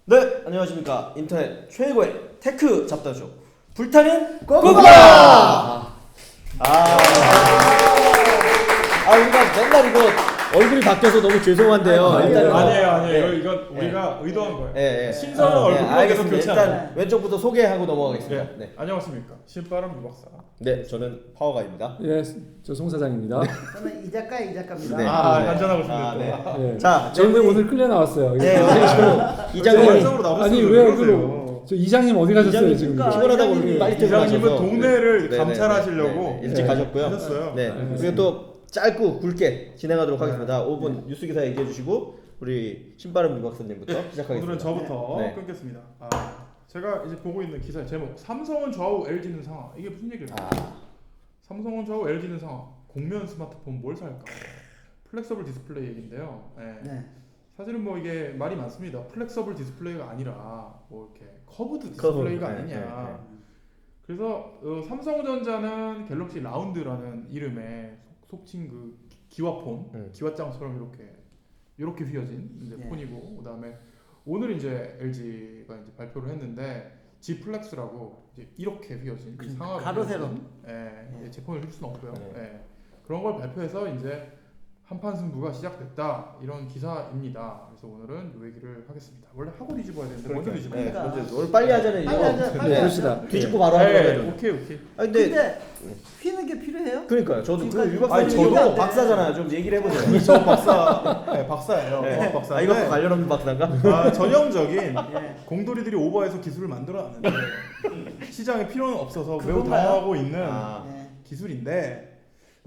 네, 안녕하십니까. 인터넷 최고의 테크 잡다쇼 불타는 꼬꼬바! 우리가 맨날 이거 얼굴이 바뀌어서 너무 죄송한데요. 아니에요. 이건 우리가 의도한 거예요. 예. 신선한 얼굴로 계속 알겠습니다. 교체하는. 일단 왼쪽부터 소개하고 넘어가겠습니다. 네. 안녕하십니까. 신바람 유박사. 네, 저는 파워가입니다. 예, 저 송 사장입니다. 저는 이 작가입니다. 네. 한잔하고 있습니다. 네. 예. 자, 저는 오늘 끌려 나왔어요. 네, 이장님 원적으로 나오셨어요. 아니 왜 그러? 저 이장님 어디 가셨어요 이장님 지금? 그러니까 피곤하다고 이장님이- 빨리 퇴근하셔서 이장님은 동네를 네, 감찰하시려고 네, 일찍 네. 가셨고요. 하셨어요. 네, 그리고 또 짧고 굵게 진행하도록 하겠습니다. 5분 뉴스 기사 얘기해 주시고 우리 신바람 유박사님부터 시작하겠습니다. 오늘은 저부터 네. 끊겠습니다. 제가 이제 보고 있는 기사의 제목 삼성은 좌우 LG는 상하. 이게 무슨 얘기일까요? 삼성은 좌우 LG는 상하. 공면 스마트폰 뭘 살까? 플렉서블 디스플레이 얘기인데요. 네. 사실은 뭐 이게 말이 많습니다. 플렉서블 디스플레이가 아니라 뭐 이렇게 커브드 디스플레이가 커브. 아니냐. 그래서 삼성전자는 갤럭시 라운드라는 이름의 속칭 그 기와폰, 기와장처럼 이렇게 휘어진 이제 네. 폰이고, 그다음에 오늘 이제 LG가 이제 발표를 했는데 G 플렉스라고 이제 이렇게 휘어진 상하로 가로 세로. 이제 제품을 휘을 수는 없고요. 네. 그런 걸 발표해서 이제 한판 승부가 시작됐다 이런 기사입니다. 그래서 오늘은 이 얘기를 하겠습니다. 원래 하고 뒤집어야 되는데 먼저 뒤집어요. 네, 그러니까. 먼저 오늘 빨리 하자는 빨리 이거. 하자, 빨리 네. 그럽시다. 뒤집고 바로 하자는. 오케이. 근데 휘는 게 필요해요? 그러니까요. 저도 그 지금까지- 유박사님 저도 저도 박사잖아요. 좀 얘기를 해보세요. 저 박사예요. 네. 박사. 이것도 관련 없는 박사인가? 전형적인 예. 공돌이들이 오버해서 기술을 만들어놨는데 시장에 필요는 없어서 매우 그건가요? 당하고 있는 네. 기술인데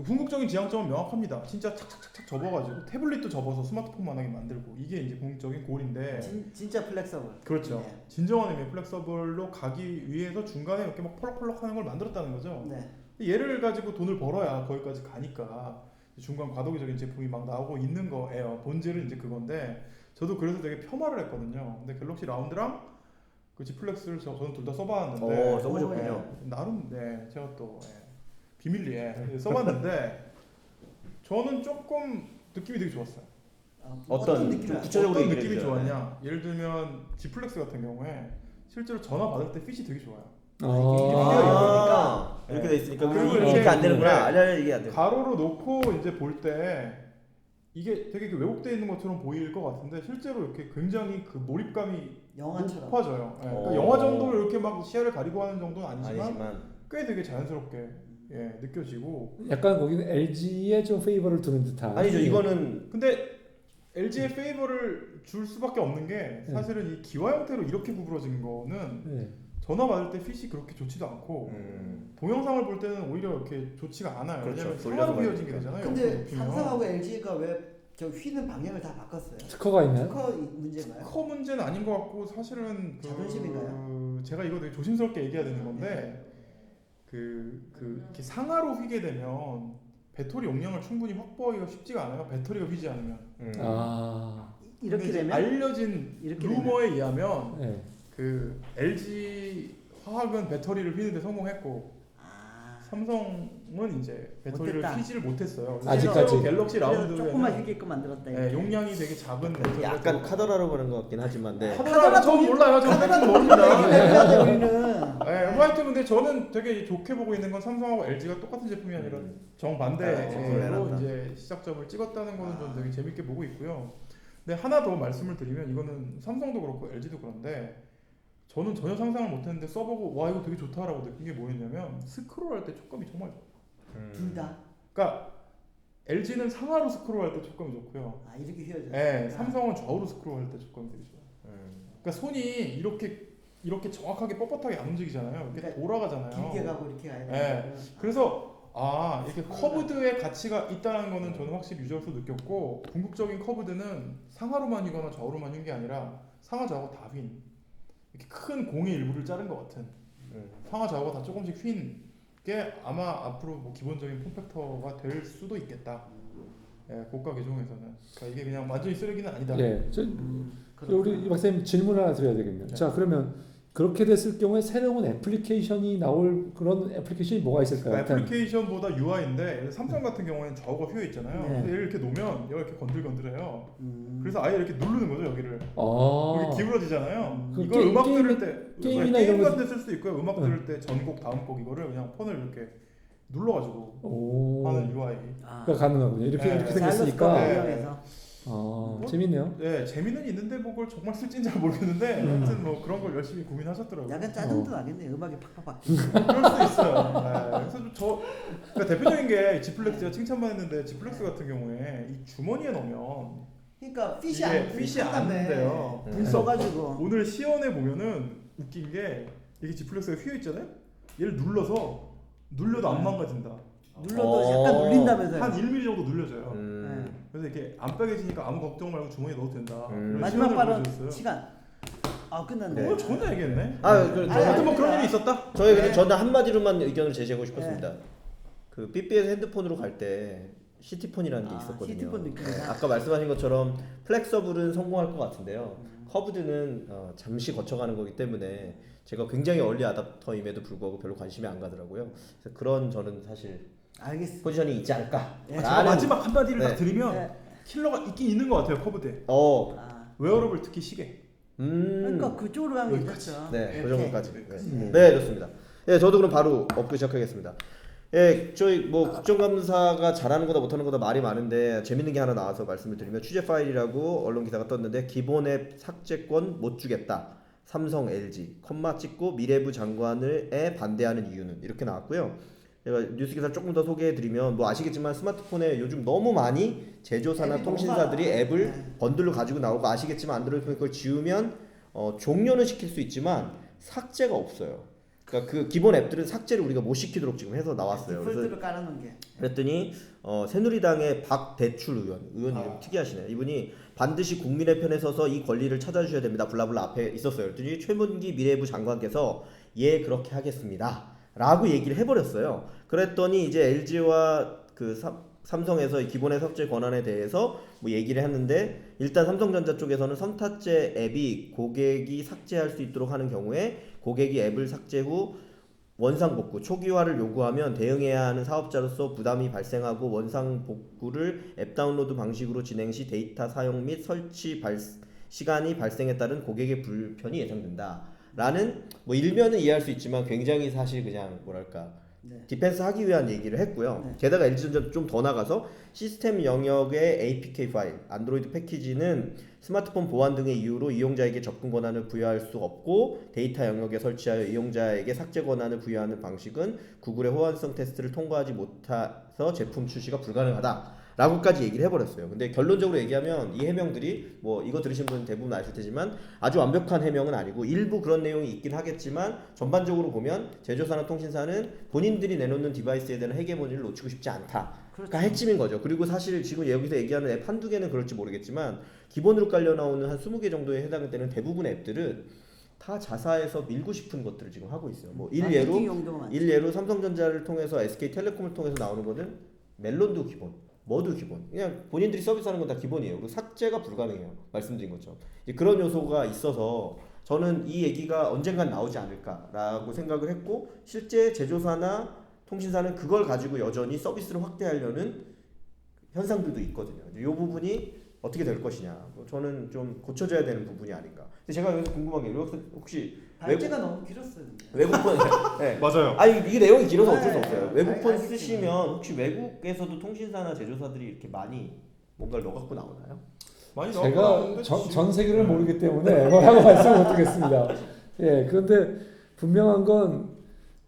궁극적인 지향점은 명확합니다. 진짜 착착착착 접어가지고 태블릿도 접어서 스마트폰만하게 만들고 이게 이제 궁극적인 골인데 진짜 플렉서블. 그렇죠. 네. 진정한 의미의 플렉서블로 가기 위해서 중간에 이렇게 막 펄럭펄럭하는 걸 만들었다는 거죠. 네. 얘를 가지고 돈을 벌어야 거기까지 가니까 중간 과도기적인 제품이 막 나오고 있는 거예요. 본질은 이제 그건데 저도 그래서 되게 겸하를 했거든요. 근데 갤럭시 라운드랑 그 G 플렉스를 저는 둘 다 써봤는데 써보셨군요. 나름 제가 또 비밀리에 써봤는데 저는 조금 느낌이 되게 좋았어요. 어떤 느낌이 좀 구체적으로 어떤 얘기해 느낌이 주세요. 좋았냐? 예를 들면 G 플렉스 같은 경우에 실제로 전화 받을 때 핏이 되게 좋아요. 이렇게 돼 있으니까 그리고 이렇게 이렇게 안 되는구나. 네. 아니 이게 안 돼. 가로로 놓고 이제 볼 때 이게 되게 왜곡되어 있는 것처럼 보일 것 같은데 실제로 이렇게 굉장히 그 몰입감이 영화처럼. 높아져요. 그러니까 오. 영화 정도로 이렇게 막 시야를 가리고 하는 정도는 아니지만 아니지만 꽤 되게 자연스럽게 느껴지고. 약간 거기는 LG에 좀 페이버를 두는 듯한. 아니죠. 이거는 근데 LG의 페이버를 줄 수밖에 없는 게 사실은 이 기와 형태로 이렇게 구부러진 거는 네. 전화 받을 때 핏이 그렇게 좋지도 않고 동영상을 볼 때는 오히려 이렇게 좋지가 않아요. 그렇죠. 왜냐면 돌려서 상하로 봐야 휘어진 게 되잖아요. 근데 옆으로 눕히면. 삼성하고 LG가 왜 저 휘는 방향을 다 바꿨어요? 특허가 있나요? 특허 문제인가요? 커 문제는 아닌 것 같고 사실은 자존심인가요? 제가 이거 되게 조심스럽게 얘기해야 되는 건데 이렇게 상하로 휘게 되면 배터리 용량을 충분히 확보하기가 쉽지가 않아요. 배터리가 휘지 않으면. 이렇게 근데 이제 되면 알려진 이렇게 루머에 의하면 네. 그 LG 화학은 배터리를 휘는데 성공했고 삼성은 이제 배터리를 못했다. 휘지를 못했어요. 아직까지. 실제로 갤럭시 그래서 라운드에는 조금만 휘게끔 만들었다. 이렇게. 용량이 되게 작은 배터리가 약간 카더라로 보는 것 같긴 하지만 네. 카더라는 전 몰라요. 전 카더라도 모릅니다. 얘기해야 돼, 우리는. 하여튼 근데 저는 되게 좋게 보고 있는 건 삼성하고 LG가 똑같은 제품이 아니라 정반대로 네. 이제 시작점을 찍었다는 거는 저는 되게 재밌게 보고 있고요. 근데 하나 더 말씀을 드리면 이거는 삼성도 그렇고 LG도 그런데 저는 전혀 상상을 못했는데 써보고 와 이거 되게 좋다라고 느낀 게 뭐였냐면 스크롤할 때 촉감이 정말 좋아요. 둘 다. 그러니까 LG는 상하로 스크롤할 때 촉감이 좋고요. 이렇게 휘어져. 삼성은 좌우로 스크롤할 때 촉감이 되게 좋아요. 그러니까 손이 이렇게 정확하게 뻣뻣하게 안 움직이잖아요. 이렇게 그러니까 돌아가잖아요. 길게 가고 이렇게 가야 네. 그래서 이렇게 커브드의 가치가 있다는 거는 저는 확실히 유저로서 느꼈고 궁극적인 커브드는 상하로만 휘거나 좌우로만 휜 게 아니라 상하 좌우 다 휜 이렇게 큰 공의 일부를 자른 것 같은 상하 좌우가 다 조금씩 휜 게 아마 앞으로 뭐 기본적인 폼팩터가 될 수도 있겠다. 고가 계종에서는 그러니까 이게 그냥 완전히 쓰레기는 아니다. 저 우리 이 박사님 질문 하나 드려야 되겠네요. 자 그러면 그렇게 됐을 경우에 새로운 애플리케이션이 나올 그런 애플리케이션이 뭐가 있을까요? 일단 애플리케이션보다 UI인데 삼성 같은 경우에는 저거 휘어 있잖아요. 네. 근데 얘를 이렇게 놓으면 얘가 이렇게 건들건들해요. 그래서 아예 이렇게 누르는 거죠 여기를. 아, 여기 기울어지잖아요. 그 이걸 음악 들을 때 게임이나 게임 이런 같은 데 쓸 수도 있고요. 음악 들을 때 전곡 다음 곡 이거를 그냥 폰을 이렇게 눌러가지고 오, 하는 UI. 가 가능하군요. 이렇게 네. 이렇게 생겼으니까. 네. 이용해서 아, 재밌네요. 네, 재미는 있는데 뭐 그걸 정말 쓸지는 잘 모르겠는데 하여튼 뭐 그런 걸 열심히 고민하셨더라고요. 약간 짜증도 나겠네. 음악이 팍팍팍. 그럴 수도 있어요. 네, 그래서 그러니까 대표적인 게 지플렉스가 칭찬받았는데 지플렉스 같은 경우에 이 주머니에 넣으면 그러니까 핏이 이게 안 핏이 안 돼요. 불 써가지고. 오늘 시연해 보면은 웃긴 게 이게 지플렉스가 휘어 있잖아요. 얘를 눌러도 안 망가진다. 눌러도 약간 눌린다면서요. 한 1mm 정도 눌려져요. 네. 그래서 이렇게 안 빨개지니까 아무 걱정 말고 주머니에 넣어도 된다. 이런 마지막 시연을 발언 보여줬어요. 시간. 아 끝났네. 오늘 저 혼자 얘기했네. 저는 뭐 그런 일이 있었다. 저희 저는 한마디로만 의견을 제시하고 싶었습니다. 그 삐삐에서 핸드폰으로 갈 때 시티폰이라는 게 있었거든요. 시티폰 느낌이다. 아까 말씀하신 것처럼 플렉서블은 성공할 것 같은데요. 커브드는 잠시 거쳐가는 거기 때문에 제가 굉장히 얼리 아답터임에도 불구하고 별로 관심이 안 가더라고요. 그래서 그런 저는 사실 알겠습니다. 포지션이 있지 않을까. 네, 제가 마지막 한마디를 네. 딱 드리면 네. 킬러가 있긴 있는 것 같아요 커브드에. 아, 웨어러블 특히 시계. 그러니까 그쪽으로 가면 여기까지. 괜찮죠. 네, 그 이렇게. 정도까지. 네, 좋습니다. 네, 저도 그럼 바로 업그 시작하겠습니다. 예, 저희 뭐 국정감사가 잘하는 거다 못하는 거다 말이 많은데 재밌는 게 하나 나와서 말씀을 드리면 취재 파일이라고 언론 기사가 떴는데 기본 앱 삭제권 못 주겠다. 삼성, LG, 콤마 찍고 미래부 장관을에 반대하는 이유는 이렇게 나왔고요. 제가 뉴스 기사를 조금 더 소개해드리면 뭐 아시겠지만 스마트폰에 요즘 너무 많이 제조사나 앱이 통신사들이 너무 많아. 앱을 네. 번들로 가지고 나오고 아시겠지만 안드로이드 폰에 그걸 지우면 종료는 시킬 수 있지만 삭제가 없어요. 그러니까 그 기본 앱들은 삭제를 우리가 못 시키도록 지금 해서 나왔어요. 그래서 디폴트로 깔아놓은 게. 그랬더니 새누리당의 박대출 의원 이름 특이하시네요. 이분이 반드시 국민의 편에 서서 이 권리를 찾아주셔야 됩니다. 블라블라 앞에 있었어요. 그랬더니 최문기 미래부 장관께서 예 그렇게 하겠습니다. 라고 얘기를 해버렸어요. 그랬더니 이제 LG와 그 삼성에서 이 기본의 삭제 권한에 대해서 뭐 얘기를 했는데 일단 삼성전자 쪽에서는 선탑재 앱이 고객이 삭제할 수 있도록 하는 경우에 고객이 앱을 삭제 후 원상 복구 초기화를 요구하면 대응해야 하는 사업자로서 부담이 발생하고 원상 복구를 앱 다운로드 방식으로 진행 시 데이터 사용 및 설치 시간이 발생에 따른 고객의 불편이 예상된다. 라는 뭐 일면은 이해할 수 있지만 굉장히 사실 그냥 뭐랄까 네. 디펜스 하기 위한 얘기를 했고요. 네. 게다가 LG전자 좀 더 나가서 시스템 영역의 APK 파일, 안드로이드 패키지는 스마트폰 보안 등의 이유로 이용자에게 접근 권한을 부여할 수 없고 데이터 영역에 설치하여 이용자에게 삭제 권한을 부여하는 방식은 구글의 호환성 테스트를 통과하지 못해서 제품 출시가 불가능하다. 라고까지 얘기를 해버렸어요. 근데 결론적으로 얘기하면 이 해명들이 뭐 이거 들으신 분 대부분 아실 테지만 아주 완벽한 해명은 아니고 일부 그런 내용이 있긴 하겠지만 전반적으로 보면 제조사나 통신사는 본인들이 내놓는 디바이스에 대한 헤게모니를 놓치고 싶지 않다. 그러니까 핵심인 거죠. 그리고 사실 지금 여기서 얘기하는 앱 한두 개는 그럴지 모르겠지만 기본으로 깔려 나오는 한 20개 정도에 해당되는 대부분의 앱들은 다 자사에서 밀고 싶은 것들을 지금 하고 있어요. 뭐 일례로 삼성전자를 통해서 SK텔레콤을 통해서 나오는 거는 멜론도 기본, 뭐도 기본. 그냥 본인들이 서비스하는 건 다 기본이에요. 그리고 삭제가 불가능해요. 말씀드린 것처럼. 이제 그런 요소가 있어서 저는 이 얘기가 언젠간 나오지 않을까라고 생각을 했고 실제 제조사나 통신사는 그걸 가지고 여전히 서비스를 확대하려는 현상들도 있거든요. 이 부분이 어떻게 될 것이냐. 저는 좀 고쳐져야 되는 부분이 아닌가. 근데 제가 여기서 궁금한 게 혹시 발제가 너무 길었어요. 외국폰 네. 맞아요. 아니 이게 내용이 길어서 어쩔 수 네. 없어요. 외국폰 알겠습니다. 쓰시면 혹시 외국에서도 통신사나 제조사들이 이렇게 많이 뭔가를 넣어갖고 나오나요? 많이 제가 나오는데 전 세계를 모르기 때문에 뭐라고 말씀을 못 드리겠습니다. 예, 그런데 분명한 건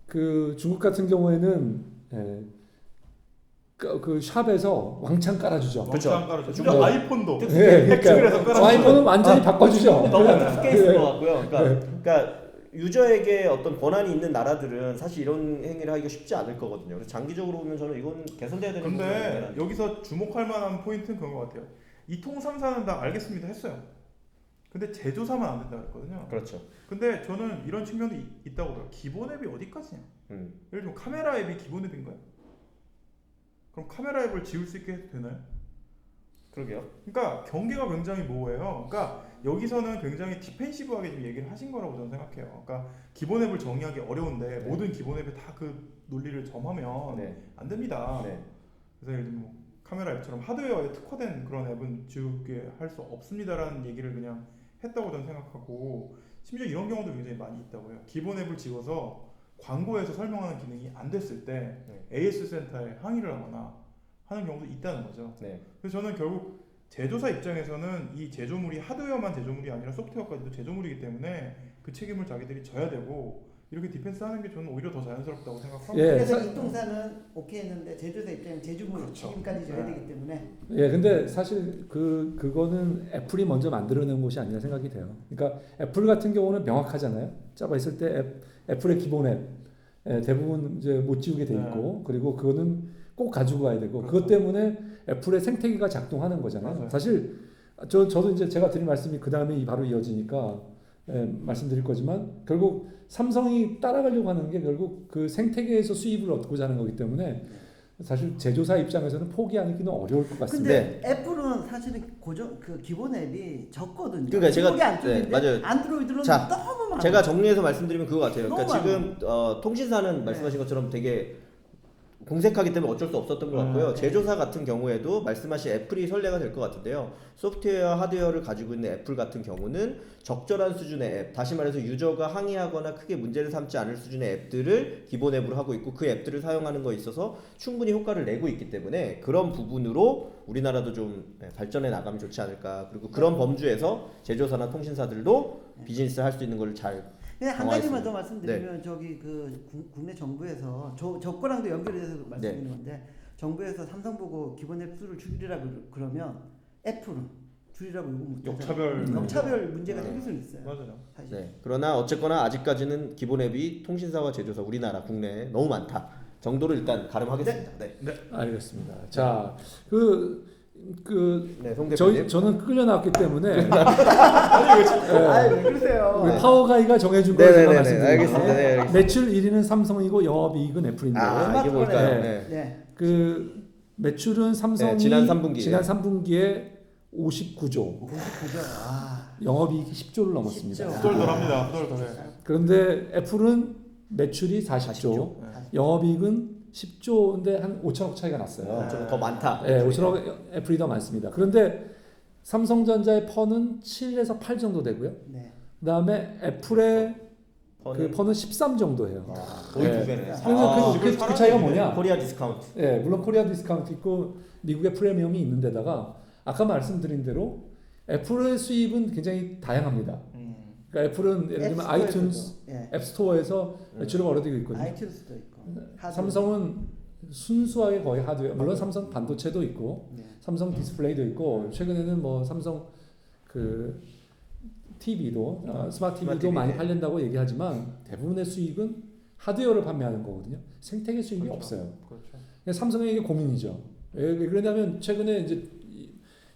그 중국 같은 경우에는 예, 그 샵에서 왕창 깔아주죠. 그렇죠. 깔아줘. 그렇죠. 심지어 아이폰도 예, 핵심이라서 깔아줘. 아이폰은 완전히 바꿔주죠. 너무 특수케이스인 것 같고요. 그러니까 유저에게 어떤 권한이 있는 나라들은 사실 이런 행위를 하기가 쉽지 않을 거거든요. 그래서 장기적으로 보면 저는 이건 개선돼야 되는 근데 부분이에요. 여기서 주목할 만한 포인트는 그런 것 같아요. 이통 3사는 다 알겠습니다 했어요. 근데 제조사만 안 된다고 했거든요. 그렇죠. 근데 저는 이런 측면도 있다고 봐요. 기본 앱이 어디까지냐? 예를 들면 카메라 앱이 기본 앱인가요? 그럼 카메라 앱을 지울 수 있게 해도 되나요? 그러게요. 그러니까 경계가 굉장히 모호해요. 그러니까 여기서는 굉장히 디펜시브하게 좀 얘기를 하신 거라고 저는 생각해요. 그러니까 기본 앱을 정의하기 어려운데 네. 모든 기본 앱에 다 그 논리를 점하면 네. 안 됩니다. 네. 그래서 예를 들면 뭐 카메라 앱처럼 하드웨어에 특화된 그런 앱은 지우게 할 수 없습니다라는 얘기를 그냥 했다고 저는 생각하고, 심지어 이런 경우도 굉장히 많이 있다고 해요. 기본 앱을 지워서 광고에서 설명하는 기능이 안 됐을 때 AS 센터에 항의를 하거나 하는 경우도 있다는 거죠. 네. 그래서 저는 결국 제조사 입장에서는 이 제조물이 하드웨어만 제조물이 아니라 소프트웨어까지도 제조물이기 때문에 그 책임을 자기들이 져야 되고, 이렇게 디펜스하는 게 저는 오히려 더 자연스럽다고 생각합니다. 예. 그래서 이동사는 오케이 했는데 제조사 입장은 제주물 그렇죠. 책임까지 져야 네. 되기 때문에 예, 근데 사실 그거는 애플이 먼저 만들어낸 것이 아니라 생각이 돼요. 그러니까 애플 같은 경우는 명확하잖아요. 자바 있을 때 애플의 기본 앱 대부분 이제 못 지우게 돼 있고, 그리고 그거는 꼭 가지고 가야 되고, 그렇죠. 그것 때문에 애플의 생태계가 작동하는 거잖아요. 맞아요. 사실 저도 이제 제가 드린 말씀이 그 다음에 바로 이어지니까 말씀드릴 거지만, 결국 삼성이 따라가려고 하는 게 결국 그 생태계에서 수입을 얻고자 하는 거기 때문에 사실 제조사 입장에서는 포기하기는 어려울 것 같습니다. 근데 애플은 사실은 고정 그 기본 앱이 적거든요. 그러니까 제가- 기본이 안 네, 적은데 맞아요. 안드로이드는 자, 너무 많아. 제가 정리해서 말씀드리면 그거 같아요. 그러니까 너무 지금 통신사는 말씀하신 것처럼 되게 공색하기 때문에 어쩔 수 없었던 것 같고요. 네. 제조사 같은 경우에도 말씀하신 애플이 선례가 될 것 같은데요. 소프트웨어, 하드웨어를 가지고 있는 애플 같은 경우는 적절한 수준의 앱, 다시 말해서 유저가 항의하거나 크게 문제를 삼지 않을 수준의 앱들을 기본 앱으로 하고 있고, 그 앱들을 사용하는 거에 있어서 충분히 효과를 내고 있기 때문에 그런 부분으로 우리나라도 좀 발전해 나가면 좋지 않을까. 그리고 그런 범주에서 제조사나 통신사들도 비즈니스를 할 수 있는 걸 잘. 근데 한 가지만 더 네. 말씀드리면 저기 그 국내 정부에서 저 거랑도 연결해서 네. 말씀드리는 건데, 정부에서 삼성 보고 기본 앱 수를 줄이라 그러면 애플은 줄이라고 요구 못 역차별. 역차별 문제가 네. 생길 수는 있어요. 맞아요. 사실. 네. 그러나 어쨌거나 아직까지는 기본 앱이 통신사와 제조사 우리나라 국내에 너무 많다 정도를 일단 가름하겠습니다. 네. 알겠습니다. 자, 네, 송 대표님. 저는 끌려 나왔기 때문에 아이 왜 그러세요? 우리 파워가이가 정해준 걸 제가 네네네. 말씀드립니다. 알겠습니다. 네, 알겠습니다. 매출 1위는 삼성이고 영업이익은 애플인데, 아, 이게 뭘까요? 네. 네. 네. 그 매출은 삼성이 네, 지난 3분기에. 지난 3분기에 59조, 99조. 아. 영업이익이 10조를 넘었습니다. 10조. 후덜덜합니다. 후덜덜해. 그런데 애플은 매출이 40조, 40조. 네. 영업이익은 10조인데 한 5천억 차이가 났어요. 좀 더 많다. 네, 5천억 애플이 더 많습니다. 그런데 삼성전자의 펀은 7에서 8 정도 되고요. 네. 그다음에 애플의 그 펀은 13 정도 해요. 거의 네. 두 배네. 그래서 그 차이가 뭐냐? 코리아 디스카운트. 예, 물론 코리아 디스카운트 있고 미국의 프리미엄이 있는 데다가 아까 말씀드린 대로 애플의 수입은 굉장히 다양합니다. 그러니까 애플은 예를 들면 아이튠즈, 예. 앱스토어에서 매출을 벌어들이고 있거든요. 아이튠즈도 있고. 하드웨어. 삼성은 순수하게 거의 하드웨어. 물론 삼성 반도체도 있고, 네. 삼성 디스플레이도 있고, 최근에는 뭐 삼성 그 TV도 스마트 TV도 TV, 많이 네. 팔린다고 얘기하지만 대부분의 수익은 하드웨어를 판매하는 거거든요. 생태계 수익이 그렇죠. 없어요. 그렇죠. 그래서 삼성의 이게 고민이죠. 왜 그러냐면 최근에 이제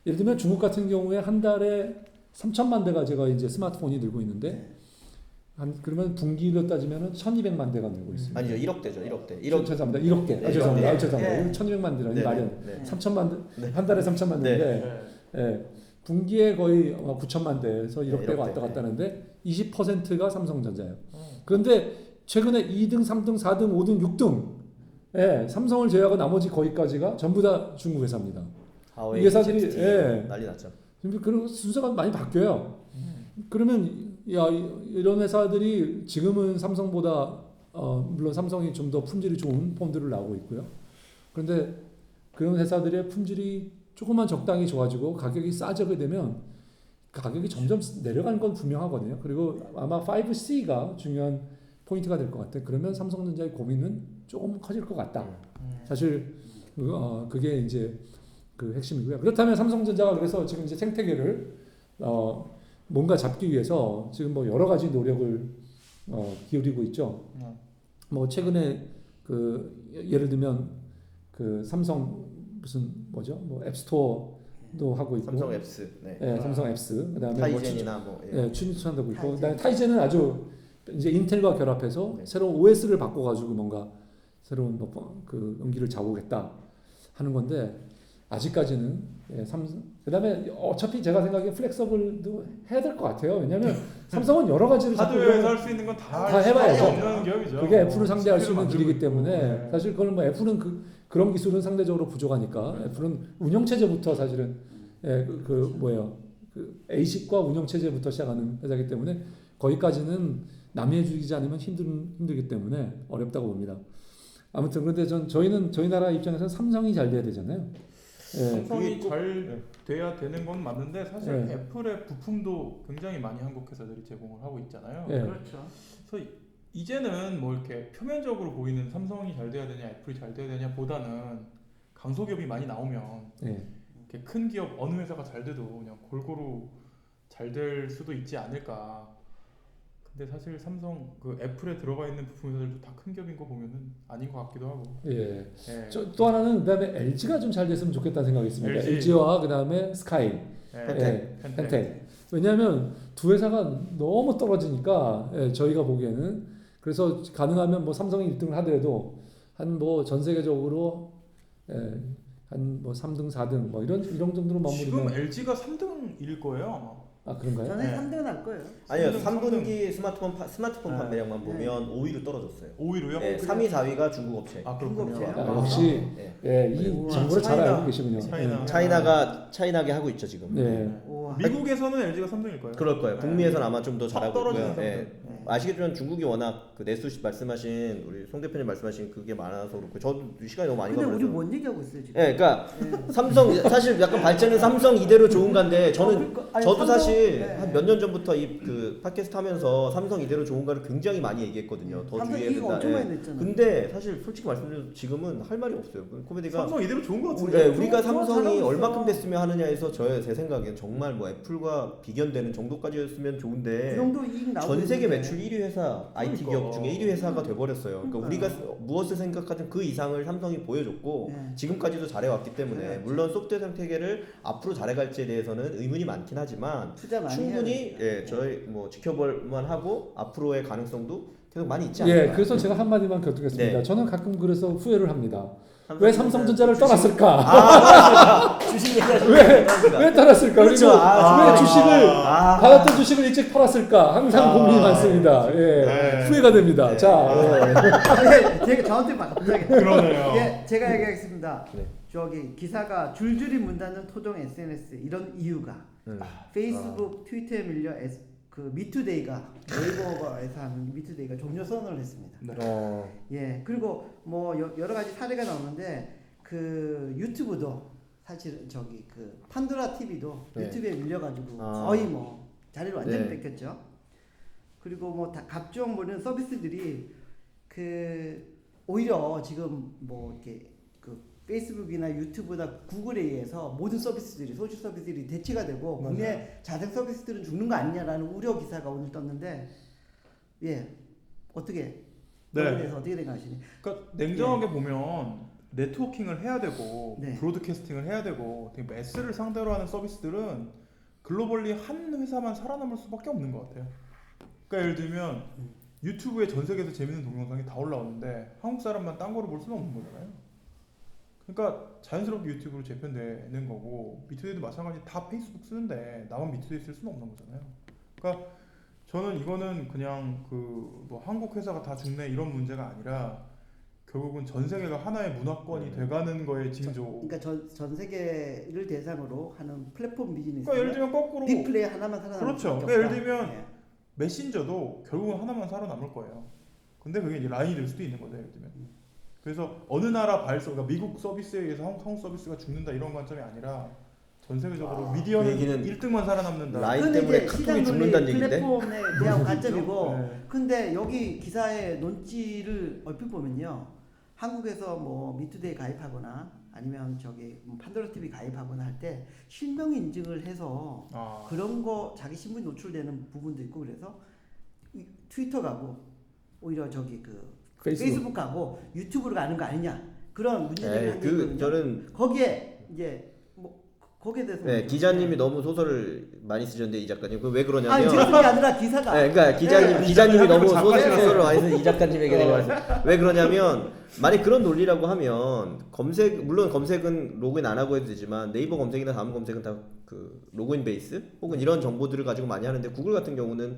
예를 들면 중국 같은 경우에 한 달에 3천만 대가 제가 이제 스마트폰이 늘고 있는데, 네. 그러면 분기로 따지면은 1,200만 대가 늘고 있습니다. 아니죠. 1억대죠. 1억대. 1억. 죄송합니다. 1억 개. 네, 죄송합니다. 네. 죄송합니다. 네. 1,200만 대라니 네, 말이 네. 3천만 대, 네. 한 달에 3천만 네. 대인데, 예, 분기에 거의 9천만 대에서 1억 대가 1억 왔다 대. 갔다 하는데 20%가 삼성전자예요. 그런데 최근에 2등, 3등, 4등, 5등, 6등, 예, 삼성을 제외하고 나머지 거기까지가 전부 다 중국 회사입니다. 하웨이, 이 회사들이, ZTE 예. 난리 났죠. 그런 순서가 많이 바뀌어요. 그러면 야, 이런 회사들이 지금은 삼성보다 물론 삼성이 좀 더 품질이 좋은 폰들을 나오고 있고요. 그런데 그런 회사들의 품질이 조금만 적당히 좋아지고 가격이 싸지게 되면 가격이 점점 내려가는 건 분명하거든요. 그리고 아마 5C가 중요한 포인트가 될 것 같아요. 그러면 삼성전자의 고민은 조금 커질 것 같다. 사실 그게 이제 그 핵심이고요. 그렇다면 삼성전자가 그래서 지금 이제 생태계를 뭔가 잡기 위해서 지금 뭐 여러 가지 노력을 기울이고 있죠. 뭐 최근에 그 예를 들면 그 삼성 무슨 뭐죠? 뭐 앱스토어도 하고 있고, 삼성 앱스. 네. 예, 삼성 앱스, 그다음에 타이젠이나 뭐. 예, 추진한다고 있고, 타이젠. 그다음에 타이젠은 아주 이제 인텔과 결합해서 네. 새로운 OS를 바꿔가지고 뭔가 새로운 그 연기를 잡아오겠다 하는 건데, 아직까지는 그다음에 어차피 제가 생각에 플렉서블도 해야 될 것 같아요. 왜냐하면 삼성은 여러 가지를 하드웨어에서 할 수 있는 건 다 해봐야죠. 없는 기업이죠. 그게 애플을 상대할 수 있는 CPU를 길이기 만들고 때문에 있고. 사실 그걸 뭐 애플은 그런 기술은 상대적으로 부족하니까 애플은 운영 체제부터 사실은 뭐예요? 그 ASIC과 운영 체제부터 시작하는 회사이기 때문에 거기까지는 남이 해주지 않으면 힘들기 때문에 어렵다고 봅니다. 아무튼 그런데 저희 나라 입장에서는 삼성이 잘 돼야 되잖아요. 삼성이 그게 잘 돼야 되는 건 맞는데 사실 예. 애플의 부품도 굉장히 많이 한국 회사들이 제공을 하고 있잖아요. 예. 그렇죠. 그래서 이제는 뭐 이렇게 표면적으로 보이는 삼성이 잘 돼야 되냐 애플이 잘 돼야 되냐 보다는 강소기업이 많이 나오면 예. 이렇게 큰 기업 어느 회사가 잘 돼도 그냥 골고루 잘 될 수도 있지 않을까. 근데 사실 삼성 그 애플에 들어가 있는 부품 회사들도 다 큰 기업인 거 보면은 아닌 것 같기도 하고. 예. 예. 또 하나는 그다음에 LG가 좀 잘 됐으면 좋겠다는 생각이 있습니다. LG. LG와 그다음에 스카이, 펜텍. 왜냐하면 두 회사가 너무 떨어지니까 저희가 보기에는 그래서 가능하면 뭐 삼성이 1등을 하더라도 한 뭐 전 세계적으로 한 뭐 3등, 4등 뭐 이런 정도로 지금 마무리면 LG가 3등일 거예요. 아 그런가요? 저는 네. 3등은 할 거예요. 아니요, 3등. 3분기 스마트폰 네. 판매량만 보면 5위로 떨어졌어요. 5위로요? 네, 3위, 4위가 중국 업체. 아 그렇군요. 중국 업체요? 아, 역시 네. 이 우와, 정보를 잘 차이나. 알고 계시군요. 차이나. 차이나게 하고 있죠 지금. 네. 우와. 미국에서는 LG가 3등일 거예요. 그럴 거예요. 북미에서는 아마 좀 더 top 잘하고 있고요. 떨어지는 예. 상품. 네. 아시겠지만 중국이 워낙 그 내수 말씀하신 우리 송 대표님 말씀하신 그게 많아서 그렇고 저도 시간이 너무 많이 근데 가서 우리 뭔 얘기하고 있어요 지금? 예, 그러니까 네. 삼성 사실 약간 발전은 삼성 이대로 좋은 건데 저는 그러니까, 아니, 저도 삼성, 사실 네. 한 몇 년 전부터 이 그 팟캐스트 하면서 삼성 이대로 좋은가를 굉장히 많이 얘기했거든요. 더 삼성 주의해야 이익 된다. 엄청 예. 많이 냈잖아요. 근데 사실 솔직히 말씀드리면 지금은 할 말이 없어요. 그 코미디가 삼성 이대로 좋은 것 우리, 같은데. 우리가 좋아, 삼성이 잘하고 얼마큼 있어. 됐으면 하느냐에서 제 생각엔 정말 뭐 애플과 비견되는 정도까지였으면 그 좋은데 정도 이익 나오고 전 세계 있는데. 매출 1위 회사 IT 그러니까. 기업 중에 1위 회사가 돼버렸어요. 그러니까 우리가 무엇을 생각하든 그 이상을 삼성이 보여줬고 네. 지금까지도 잘해왔기 때문에 잘해왔죠. 물론 소프트웨어 생태계를 앞으로 잘해갈지에 대해서는 의문이 많긴 하지만 투자 많이 충분히 해야 돼. 예, 저희 뭐 지켜볼만 하고 앞으로의 가능성도 계속 많이 있지 않을까. 예, 그래서 제가 한마디만 곁두겠습니다. 네. 저는 가끔 그래서 후회를 합니다. 왜 삼성전자를 주식- 떠났을까? 주식 얘기하시는 왜 떠났을까? 그렇죠. 그리고 아, 왜 주식을 아. 받았던 주식을 일찍 팔았을까? 항상 고민이 많습니다. 예, 네. 후회가 됩니다. 네. 자, 네, 제가 저한테 갑자기 그러네요. 예, 제가 얘기하겠습니다. 네. 저기 기사가 줄줄이 문 닫는 토종 SNS 이런 이유가 페이스북, 트위터에 밀려 그 미투데이가 네이버에서 하는 미투데이가 종료 선언을 했습니다. 어. 예, 그리고 뭐 여러 가지 사례가 나오는데 그 유튜브도 사실 저기 그 판도라 TV도 네. 유튜브에 밀려가지고 아. 거의 뭐 자리를 완전히 네. 뺏겼죠. 그리고 뭐 각종 모든 서비스들이 그 오히려 지금 뭐 이렇게 그 페이스북이나 유튜브나 구글에 의해서 모든 서비스들이 소셜 서비스들이 대체가 되고 맞아요. 국내 자생 서비스들은 죽는 거 아니냐라는 우려 기사가 오늘 떴는데 예 어떻게 네. 여기에 대해서 어떻게 생각하시니? 그러니까 냉정하게 보면 네트워킹을 해야 되고 네. 브로드캐스팅을 해야 되고 되게 매스를 상대로 하는 서비스들은 글로벌리 한 회사만 살아남을 수밖에 없는 것 같아요. 그러니까 예를 들면 유튜브에 전 세계에서 재밌는 동영상이 다 올라오는데 한국 사람만 딴 거를 볼 수는 없는 거잖아요. 그러니까 자연스럽게 유튜브로 재편되는 거고 미투데이도 마찬가지 다 페이스북 쓰는데 나만 미투데이 쓸 수는 없는 거잖아요. 그러니까 저는 이거는 그냥 그 뭐 한국 회사가 다 죽네 이런 문제가 아니라 결국은 전 세계가 하나의 문화권이 돼가는 거에 징조. 그러니까 전 세계를 대상으로 하는 플랫폼 비즈니스. 그러니까 예를 들면 거꾸로 빅플레이 하나만 살아남을 그렇죠. 수밖에 그러니까 예를 없다. 들면 예. 메신저도 결국은 하나만 살아남을 거예요. 근데 그게 이제 라인이 될 수도 있는 거죠, 예를 들면. 그래서 어느 나라 발서, 그러니까 미국 서비스에 의해서 한국 서비스가 죽는다 이런 관점이 아니라 전 세계적으로 미디어는 그 얘기는 1등만 살아남는다. 라인 근데 때문에 이제 카톡이 시장 죽는다는 논리 얘긴데? 플랫폼에 대한 관점이고 네. 근데 여기 기사의 논지를 얼핏 보면요 한국에서 뭐 미투데이 가입하거나 아니면 저기 판도라 TV 가입하거나 할 때 실명 인증을 해서 아. 그런 거 자기 신분이 노출되는 부분도 있고 그래서 트위터 가고 오히려 저기 그 페이스북 가고 유튜브로 가는 거 아니냐 그런 문제들이 에이, 한게 있거든요. 저는 거기에 이제 뭐 거기에 대해서 네, 기자님이 너무 소설을 많이 쓰셨는데 이 작가님 그 왜 그러냐면 아니 제가 쓴 게 아니라 기사가 네, 그러니까 기자님이 너무 작가시라서. 소설을 많이 쓴 이 작가님에게 내가 말씀. 왜 그러냐면 만약 그런 논리라고 하면 검색 물론 검색은 로그인 안 하고 해도 되지만 네이버 검색이나 다음 검색은 다 그 로그인 베이스 혹은 이런 정보들을 가지고 많이 하는데 구글 같은 경우는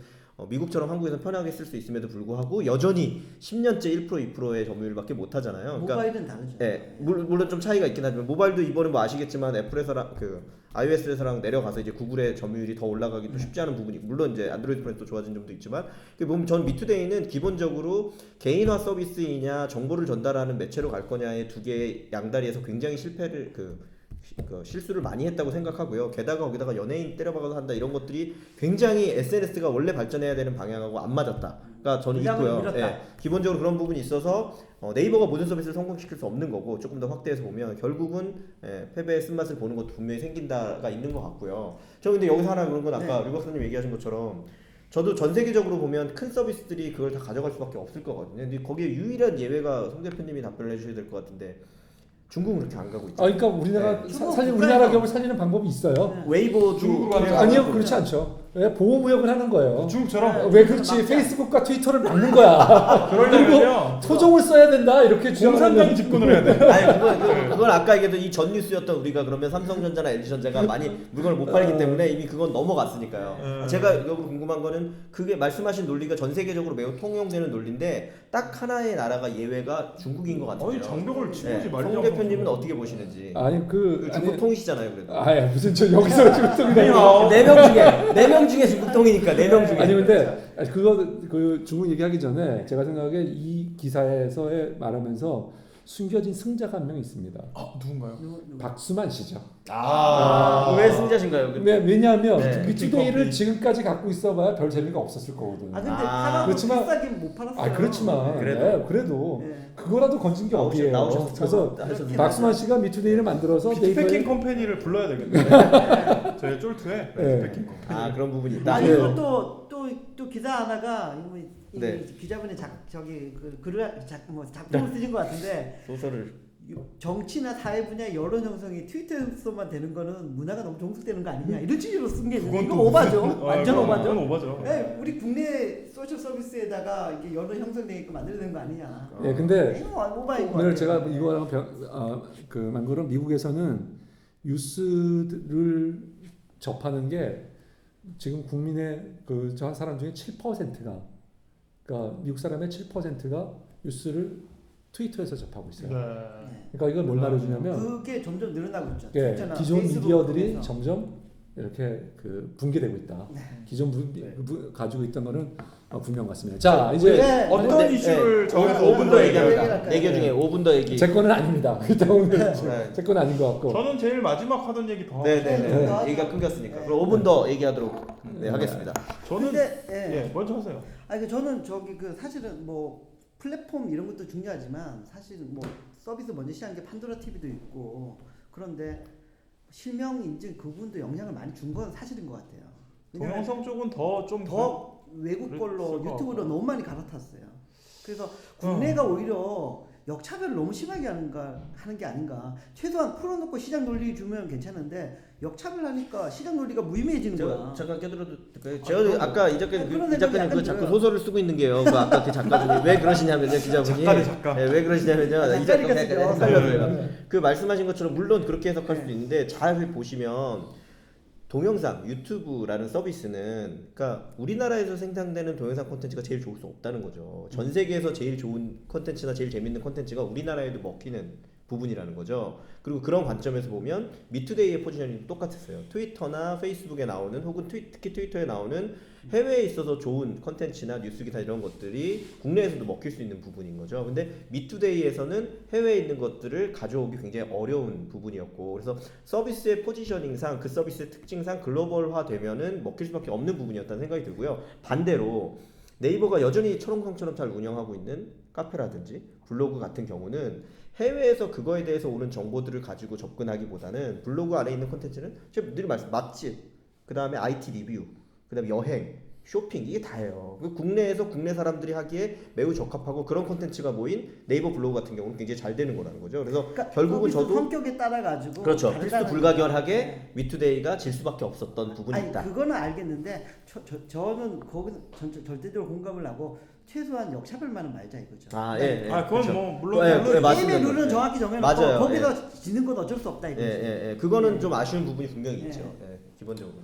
미국처럼 한국에서 편하게 쓸 수 있음에도 불구하고 여전히 10년째 1% 2%의 점유율밖에 못 하잖아요. 그러니까 모바일은 다르죠. 예, 물론 좀 차이가 있긴 하지만 모바일도 이번에 뭐 아시겠지만 애플에서랑 그 iOS에서랑 내려가서 이제 구글의 점유율이 더 올라가기도 쉽지 않은 부분이 물론 이제 안드로이드 폰에 또 좋아진 점도 있지만 그 보면 전 미투데이는 기본적으로 개인화 서비스이냐 정보를 전달하는 매체로 갈 거냐의 두 개의 양다리에서 굉장히 실패를 그 실수를 많이 했다고 생각하고요. 게다가 거기다가 연예인 때려박아서 한다 이런 것들이 굉장히 SNS가 원래 발전해야 되는 방향하고 안 맞았다가 저는 분량을 있고요. 밀었다. 예, 기본적으로 그런 부분이 있어서 네이버가 모든 서비스를 성공시킬 수 없는 거고 조금 더 확대해서 보면 결국은 패배의 쓴맛을 보는 것도 분명히 생긴다가 있는 것 같고요. 저 근데 여기서 하나 그런 건 아까 류박사님 얘기하신 것처럼 저도 전 세계적으로 보면 큰 서비스들이 그걸 다 가져갈 수밖에 없을 거거든요. 근데 거기에 유일한 예외가 송 대표님이 답변을 해주셔야 될 것 같은데 중국은 그렇게 안 가고 있죠. 그러니까 우리나라 네. 사실 우리나라 기업을 살리는 방법이 있어요. 네. 웨이보도 중국으로 하는 거 아니요, 그렇지 않죠. 왜 보호무역을 하는 거예요. 중국처럼 왜 그렇지? 페이스북과 트위터를 막는 거야. 그러려면요 토종을 써야 된다 이렇게 주장하는 공산당이 집권을 해야 돼. 아니 그건 아까 얘기했던 이 전 뉴스였던 우리가 그러면 삼성전자나 LG전자가 많이 물건을 못 팔기 때문에 이미 그건 넘어갔으니까요. 제가 여기서 궁금한 거는 그게 말씀하신 논리가 전 세계적으로 매우 통용되는 논리인데 딱 하나의 나라가 예외가 중국인 것 같아요. 아니 장벽을 치우지 말자. 송 대표님은 어떻게 보시는지? 아니 그 중국 통이시잖아요, 그래도. 아야 무슨 저 여기서 지금 또 그냥 네 명 중에 중국 통이니까 4명 중에. 아니 근데 그거 그 중국 얘기하기 전에 제가 생각에 이 기사에서의 말하면서 숨겨진 승자가 한 명 있습니다. 누군가요? 박수만 씨죠. 왜 승자신가요? 네, 왜냐하면 네. 미투데이를 지금까지 갖고 있어봐야 별 재미가 없었을 거거든요. 아 근데 아, 하나도 그렇지만- 비싸긴 못 팔았어요. 아 그렇지만 그래도. 네, 그래도 그거라도 건진 게 어디예요. 나오셨죠. 그래서 그렇긴 박수만 씨가 미투데이를 만들어서 피트패킹 네이버에 컴퍼니를 불러야 되겠네. 저희 쫄투에 네. 피트패킹 컴퍼니. 아 그런 부분이 있다. 아니 네. 이거 또 기사 하나가 이 네. 기자분이 저기 그 글을 작품을 쓰신 것 같은데 소설을. 정치나 사회 분야 여론 형성이 트위터에서만 되는 거는 문화가 너무 종속되는 거 아니냐 이런 취지로 쓴 게 있는데 이거 오바죠. 완전 오바죠. 그건 오바죠. 네, 우리 국내 소셜 서비스에다가 이게 여론 형성되게끔 만들어야 되는 거 아니냐. 예, 근데 이거 오바인 거 오늘 같아요. 제가 이거랑 그만 거는 미국에서는 뉴스를 접하는 게 지금 국민의 저 사람 중에 7%가 그러니까 미국 사람의 7%가 뉴스를 트위터에서 접하고 있어요. 네. 그러니까 이건 뭘 말해주냐면 그게 점점 늘어나고 있죠. 예, 트위터나 기존 페이스북 미디어들이 통해서. 점점 이렇게 붕괴되고 있다. 네. 기존 가지고 있던 거는 분명 같습니다. 자 이제 네. 어떤 근데, 이슈를 저기서 5분 더 얘기합니다. 얘기할까요? 4개 중에 5분 더 얘기. 제 거는 아닙니다. 일단 오늘 네. 제 거는 아닌 것 같고. 저는 제일 마지막 하던 얘기 더. 네네네. 네. 얘기가 끊겼으니까. 그럼 5분 더 얘기하도록 하겠습니다. 저는 근데 예 먼저 하세요. 아니 저는 저기 사실은 뭐 플랫폼 이런 것도 중요하지만 사실은 뭐 서비스 먼저 시작한 게 판도라 TV도 있고 그런데 실명 인증 그 부분도 영향을 많이 준 건 사실인 것 같아요. 왜냐면 동영상 쪽은 더좀 더 외국 걸로 그랬을 것 유튜브로 같고. 너무 많이 갈아탔어요. 그래서 국내가 오히려 역차별을 너무 심하게 하는 게 아닌가. 최소한 풀어놓고 시장 논리 주면 괜찮은데 역차별하니까 시장 논리가 무의미해지는 제가 거야. 잠깐 깨들어도 될까요? 그럼. 제가 아까 이 작가님 그런 이 생각이 작가님 그 약간 자꾸 들어요. 소설을 쓰고 있는 게요. 그 아까 그 작가분이 왜 그러시냐면요, 기자분이. 작가네, 작가. 네, 왜 그러시냐면요. 이 작가 작가니까 쓰죠. 헷갈려서요. 그 말씀하신 것처럼 물론 그렇게 해석할 수도 있는데 잘 보시면 동영상 유튜브라는 서비스는 그러니까 우리나라에서 생산되는 동영상 콘텐츠가 제일 좋을 수 없다는 거죠. 전 세계에서 제일 좋은 콘텐츠나 제일 재밌는 콘텐츠가 우리나라에도 먹히는 부분이라는 거죠. 그리고 그런 관점에서 보면 미투데이의 포지션이 똑같았어요. 트위터나 페이스북에 나오는 혹은 특히 트위터에 나오는 해외에 있어서 좋은 콘텐츠나 뉴스 기사 이런 것들이 국내에서도 먹힐 수 있는 부분인 거죠. 근데 미투데이에서는 해외에 있는 것들을 가져오기 굉장히 어려운 부분이었고 그래서 서비스의 포지셔닝상 그 서비스의 특징상 글로벌화 되면은 먹힐 수밖에 없는 부분이었다는 생각이 들고요. 반대로 네이버가 여전히 초롱성처럼 잘 운영하고 있는 카페라든지 블로그 같은 경우는 해외에서 그거에 대해서 오는 정보들을 가지고 접근하기보다는 블로그 안에 있는 콘텐츠는 제가 늘 말씀 맛집, 그 다음에 IT 리뷰, 그 다음에 여행 쇼핑 이게 다예요. 그 국내에서 국내 사람들이 하기에 매우 적합하고 그런 콘텐츠가 모인 네이버 블로그 같은 경우는 굉장히 잘 되는 거라는 거죠. 그래서 그러니까 결국은 서비스 저도 성격에 따라 가지고 그렇죠. 필수 불가결하게 네. 위투데이가 질 수밖에 없었던 부분이 아니 있다. 그거는 알겠는데 저는 거기서 절대적으로 공감을 하고 최소한 역차별만은 말자 이거죠. 아 예. 예. 아 그건 그렇죠. 뭐 물론 예, 물론 예, 맞습니다. 게임의 룰은 예. 정확히 정해놓고 맞아요. 거기서 지는 건 어쩔 수 없다 예, 이거죠. 예, 예. 그거는 예. 좀 아쉬운 부분이 분명히 예. 있죠. 예, 기본적으로.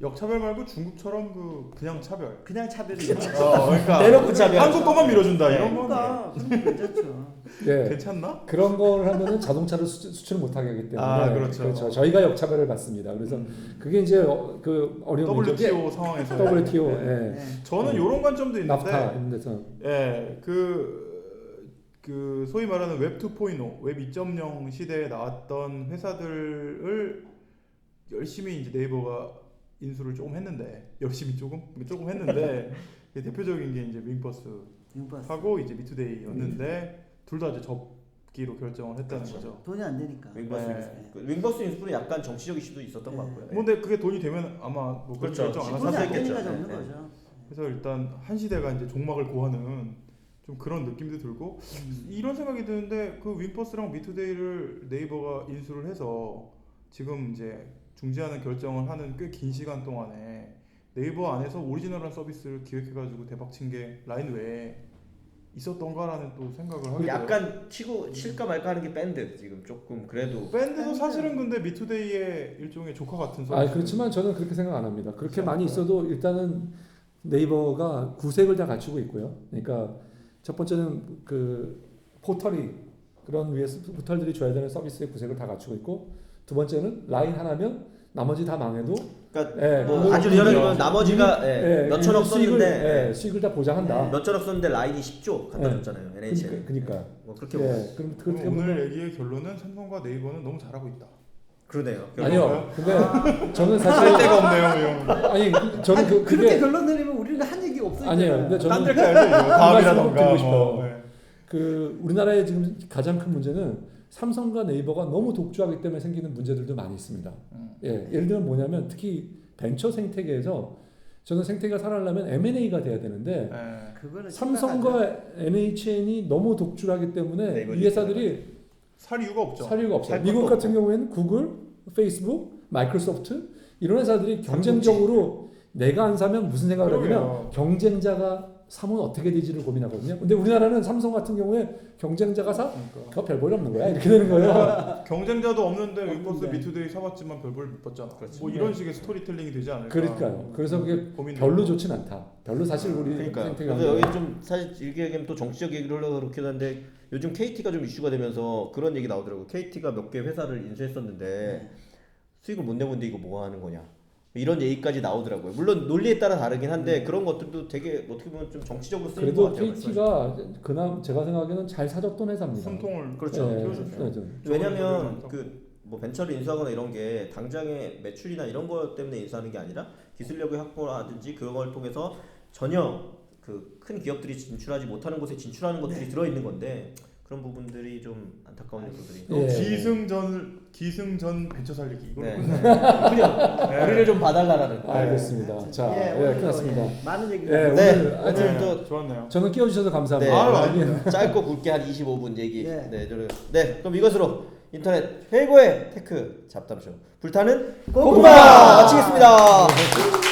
역차별 말고 중국처럼 그냥 차별. 그냥 차별이 그러니까 대놓고 차별. 한국 것만 밀어준다 이런 건 그러니까 그건 괜찮죠. 예. 괜찮나? 그런 걸 하면은 자동차를 수출을 못하게 하기 때문에 아, 그렇죠. 저희가 역차별을 받습니다. 그래서 그게 이제 그 어려운 WTO 상황에서 WTO 네. 예. 네. 저는 이런 관점도 있는데 나프타 이런 데서 예, 그 소위 말하는 웹 2.0, 웹 2.0 시대에 나왔던 회사들을 열심히 이제 네이버가 인수를 조금 했는데 열심히 조금 했는데 대표적인 게 이제 윙버스하고 이제 미투데이였는데 둘 다 이제 접기로 결정을 했다는 그렇죠. 거죠. 돈이 안 되니까. 윙버스 네. 그 윙버스 인수는 약간 정치적 이슈도 있었던 것 같고요. 예. 근데 그게 돈이 되면 아마 뭐 그렇게 그렇죠. 결정 안 돈이 하셨을 안 사수했겠죠. 되니까 네, 접는 네. 거죠. 그래서 일단 한 시대가 이제 종막을 고하는 좀 그런 느낌도 들고 이런 생각이 드는데 그 윙버스랑 미투데이를 네이버가 인수를 해서 지금 이제 중지하는 결정을 하는 꽤 긴 시간 동안에 네이버 안에서 오리지널한 서비스를 기획해가지고 대박친 게 라인 외에 있었던가라는 또 생각을 하게 돼요. 약간 치고 칠까 말까 하는 게 밴드 지금 조금 그래도 밴드도 사실은 근데 미투데이의 일종의 조카 같은 서비스. 아 그렇지만 저는 그렇게 생각 안 합니다. 그렇게 많이 있어도 일단은 네이버가 구색을 다 갖추고 있고요. 그러니까 첫 번째는 그 포털이 그런 위에 포털들이 줘야 되는 서비스의 구색을 다 갖추고 있고 두 번째는 라인 하나면 나머지 다 망해도 그러니까 예, 뭐 아주 리얼하면 나머지가 예, 몇 천억 수익을, 썼는데 예, 수익을 다 보장한다. 몇 천억 썼는데 라인이 10조 갖다 예. 줬잖아요. NHN. 그러니까 뭐 그렇게 보면 예, 그럼 그럼 그렇게 오늘 보면 얘기의 결론은 삼성과 네이버는 너무 잘하고 있다. 그러네요. 아니요. 근데 저는 할 사실 데가 없네요. 이 형. 아니 저는 아니, 그게 그렇게 결론 내리면 우리는 한 얘기 없어요. 아니에요. 근데 저는 딴데 가야죠. 이거. 다음이라던가. 드리고 싶어요. 뭐. 네. 그 우리나라의 지금 가장 큰 문제는 삼성과 네이버가 너무 독주하기 때문에 생기는 문제들도 많이 있습니다. 예, 예를 들면 뭐냐면 특히 벤처 생태계에서 저는 생태계가 살아나려면 M&A가 돼야 되는데 네. 그거는 삼성과 NHN이 너무 독주하기 때문에 네이버 이 회사들이 살 이유가 없죠. 살 이유가 없어요. 살 미국 것도 같은 경우에는 구글, 페이스북, 마이크로소프트 이런 회사들이 경쟁적으로 내가 안 사면 무슨 생각을 하냐면 그러게요. 경쟁자가 사면 어떻게 되지를 고민하거든요. 근데 우리나라는 삼성 같은 경우에 경쟁자가 사? 그러니까. 그거 별 볼이 없는 거야. 이렇게 되는 거예요. 경쟁자도 없는데 윙버스 없는데. 미투데이 사봤지만 별볼 못 봤잖아. 그렇지. 뭐 이런 식의 스토리텔링이 되지 않을까. 그러니까요. 그래서 그게 고민돼요. 별로 좋진 않다. 별로 사실 우리 그러니까 생태계가 그래서 여기 좀 사실 이게 얘기하면 또 정치적 얘기를 하려고 그렇긴 한데 요즘 KT가 좀 이슈가 되면서 그런 얘기 나오더라고. KT가 몇 개 회사를 인수했었는데 수익을 못 내고 있는데 이거 뭐 하는 거냐. 이런 얘기까지 나오더라고요. 물론 논리에 따라 다르긴 한데 그런 것들도 되게 어떻게 보면 좀 정치적으로 쓰이는 것 그래도 같아요. KT가 그나마 제가 생각에는 잘 사줬던 회사입니다. 숨통을 그렇죠. 예, 틔워줬죠. 네, 좀. 왜냐면 그 뭐 벤처를 인수하거나 이런 게 당장의 매출이나 이런 것 때문에 인수하는 게 아니라 기술력의 확보라든지 그걸 통해서 전혀 그 큰 기업들이 진출하지 못하는 곳에 진출하는 것들이 들어있는 건데 그런 부분들이 좀 안타까운 요소들이. 예. 기승전 벤처 살리기 이걸로 네. 끝나요. 그냥 우리를 좀 봐달라는. 알겠습니다. 자, 예, 예, 오늘 끝났습니다. 많은 얘기. 예, 네. 오늘 하여튼 오늘 또 좋았네요. 저는 끼워주셔서 네, 감사합니다. 아닙니다. 짧고 굵게 한 25분 얘기. 네. 네, 저는 네, 그럼 이것으로 인터넷 최고의 테크 잡담쇼 불타는 고구마 마치겠습니다.